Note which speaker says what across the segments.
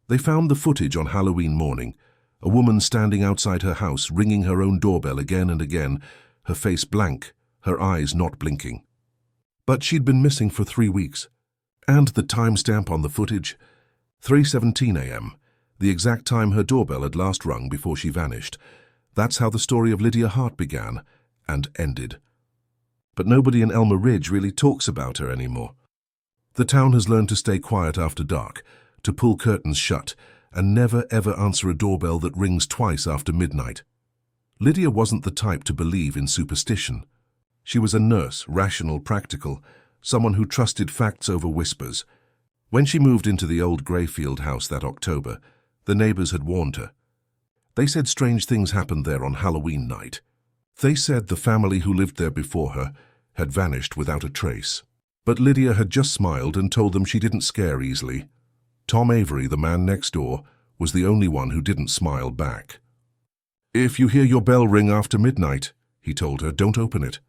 Speaker 1: They found the footage on Halloween morning, a woman standing outside her house ringing her own doorbell again and again, her face blank, her eyes not blinking. But she'd been missing for 3 weeks. And the timestamp on the footage? 3:17 a.m., the exact time her doorbell had last rung before she vanished. That's how the story of Lydia Hart began and ended. But nobody in Elmer Ridge really talks about her anymore. The town has learned to stay quiet after dark, to pull curtains shut, and never ever answer a doorbell that rings twice after midnight. Lydia wasn't the type to believe in superstition. She was a nurse, rational, practical, someone who trusted facts over whispers. When she moved into the old Greyfield house that October, the neighbors had warned her. They said strange things happened there on Halloween night. They said the family who lived there before her had vanished without a trace. But Lydia had just smiled and told them she didn't scare easily. Tom Avery, the man next door, was the only one who didn't smile back. "If you hear your bell ring after midnight," he told her, "don't open it.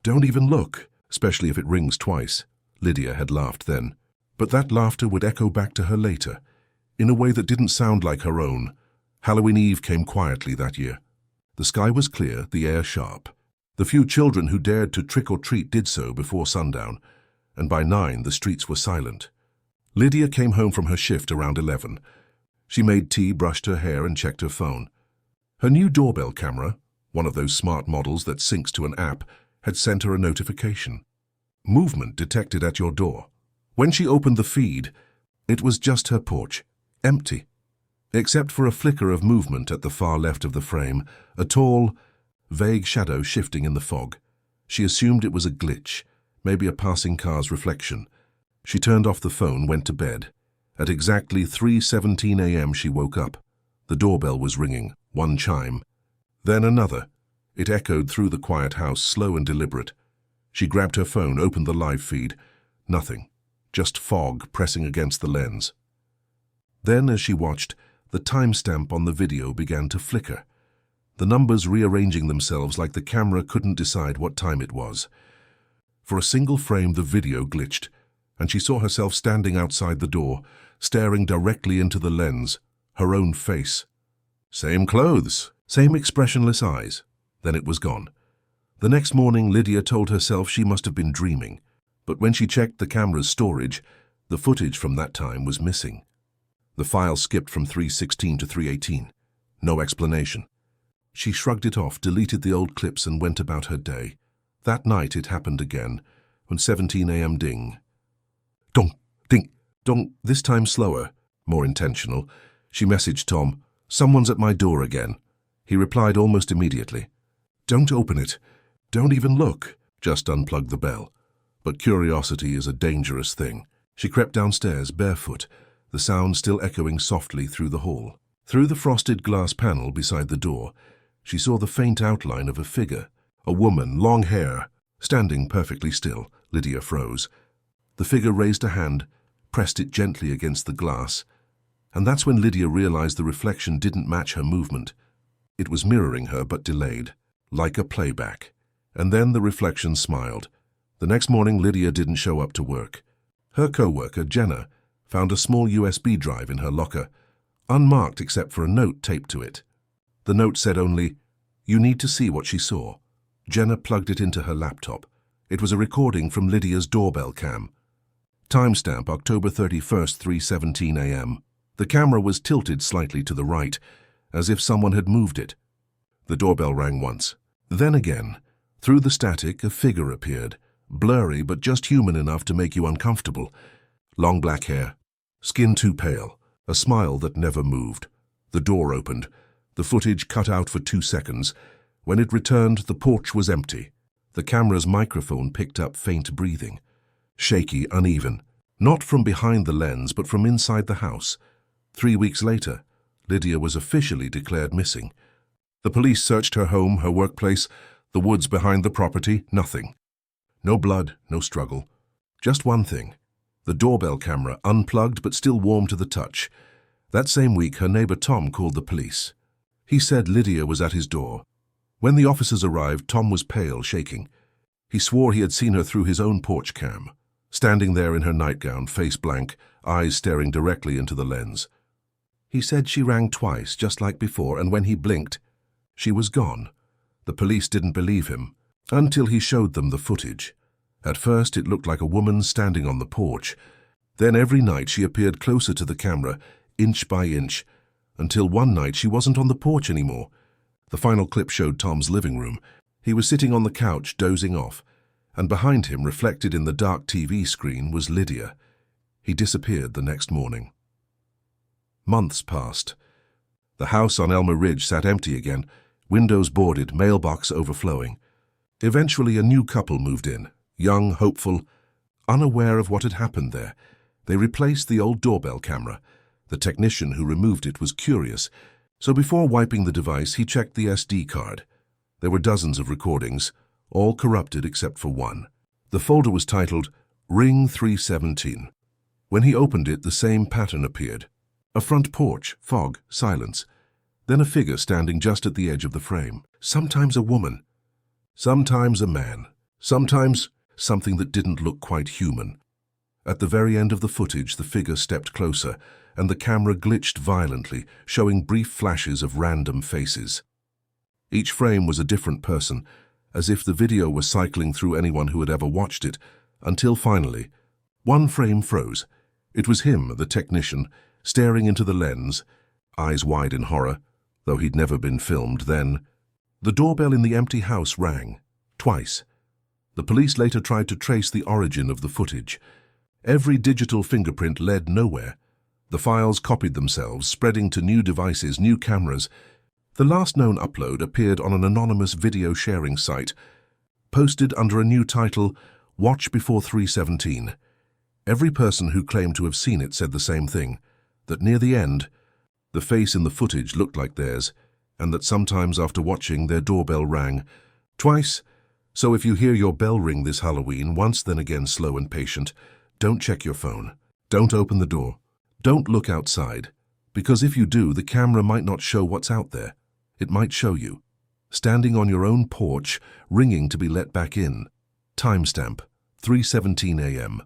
Speaker 1: Don't even look, especially if it rings twice." Lydia had laughed then, but that laughter would echo back to her later, in a way that didn't sound like her own. Halloween Eve came quietly that year. The sky was clear, the air sharp. The few children who dared to trick-or-treat did so before sundown, and by 9 the streets were silent. Lydia came home from her shift around 11. She made tea, brushed her hair, and checked her phone. Her new doorbell camera, one of those smart models that syncs to an app, had sent her a notification. Movement detected at your door. When she opened the feed, it was just her porch, empty. Except for a flicker of movement at the far left of the frame, a tall, vague shadow shifting in the fog. She assumed it was a glitch, maybe a passing car's reflection. She turned off the phone, went to bed. At exactly 3:17 a.m. she woke up. The doorbell was ringing, one chime. Then another. It echoed through the quiet house, slow and deliberate. She grabbed her phone, opened the live feed. Nothing. Just fog pressing against the lens. Then, as she watched, the timestamp on the video began to flicker, the numbers rearranging themselves like the camera couldn't decide what time it was. For a single frame, the video glitched, and she saw herself standing outside the door, staring directly into the lens, her own face. Same clothes, same expressionless eyes. Then it was gone. The next morning, Lydia told herself she must have been dreaming, but when she checked the camera's storage, the footage from that time was missing. The file skipped from 3:16 to 3:18. No explanation. She shrugged it off, deleted the old clips, and went about her day. That night it happened again, when 17 a.m. ding. Dong, ding, dong, this time slower, more intentional. She messaged Tom, "Someone's at my door again." He replied almost immediately, "Don't open it. Don't even look. Just unplug the bell." But curiosity is a dangerous thing. She crept downstairs, barefoot, the sound still echoing softly through the hall. Through the frosted glass panel beside the door, she saw the faint outline of a figure, a woman, long hair, standing perfectly still. Lydia froze. The figure raised a hand, pressed it gently against the glass, and that's when Lydia realized the reflection didn't match her movement. It was mirroring her, but delayed, like a playback. And then the reflection smiled. The next morning, Lydia didn't show up to work. Her co-worker, Jenna, found a small USB drive in her locker, unmarked except for a note taped to it. The note said only, "You need to see what she saw." Jenna plugged it into her laptop. It was a recording from Lydia's doorbell cam. Timestamp October 31st, 3:17 a.m. The camera was tilted slightly to the right, as if someone had moved it. The doorbell rang once. Then again. Through the static, a figure appeared, blurry but just human enough to make you uncomfortable. Long black hair, skin too pale, a smile that never moved. The door opened. The footage cut out for 2 seconds. When it returned, the porch was empty. The camera's microphone picked up faint breathing. Shaky, uneven. Not from behind the lens, but from inside the house. 3 weeks later, Lydia was officially declared missing. The police searched her home, her workplace, the woods behind the property, nothing. No blood, no struggle. Just one thing. The doorbell camera, unplugged but still warm to the touch. That same week, her neighbor Tom called the police. He said Lydia was at his door. When the officers arrived, Tom was pale, shaking. He swore he had seen her through his own porch cam, standing there in her nightgown, face blank, eyes staring directly into the lens. He said she rang twice, just like before, and when he blinked, she was gone. The police didn't believe him, until he showed them the footage. At first, it looked like a woman standing on the porch. Then every night she appeared closer to the camera, inch by inch, until one night she wasn't on the porch anymore. The final clip showed Tom's living room. He was sitting on the couch, dozing off, and behind him, reflected in the dark TV screen, was Lydia. He disappeared the next morning. Months passed. The house on Elmer Ridge sat empty again, windows boarded, mailbox overflowing. Eventually, a new couple moved in, young, hopeful, unaware of what had happened there. They replaced the old doorbell camera. The technician who removed it was curious, so before wiping the device, he checked the SD card. There were dozens of recordings, all corrupted except for one. The folder was titled Ring 317. When he opened it, the same pattern appeared. A front porch, fog, silence. Then a figure standing just at the edge of the frame. Sometimes a woman, sometimes a man, sometimes something that didn't look quite human. At the very end of the footage, the figure stepped closer, and the camera glitched violently, showing brief flashes of random faces. Each frame was a different person, as if the video was cycling through anyone who had ever watched it, until finally, one frame froze. It was him, the technician, staring into the lens, eyes wide in horror, though he'd never been filmed then. The doorbell in the empty house rang, twice. The police later tried to trace the origin of the footage. Every digital fingerprint led nowhere. The files copied themselves, spreading to new devices, new cameras. The last known upload appeared on an anonymous video sharing site, posted under a new title, Watch Before 317. Every person who claimed to have seen it said the same thing, that near the end, the face in the footage looked like theirs, and that sometimes after watching, their doorbell rang twice. So if you hear your bell ring this Halloween, once then again slow and patient, don't check your phone. Don't open the door. Don't look outside, because if you do, the camera might not show what's out there. It might show you, standing on your own porch, ringing to be let back in. Timestamp, 3:17 a.m.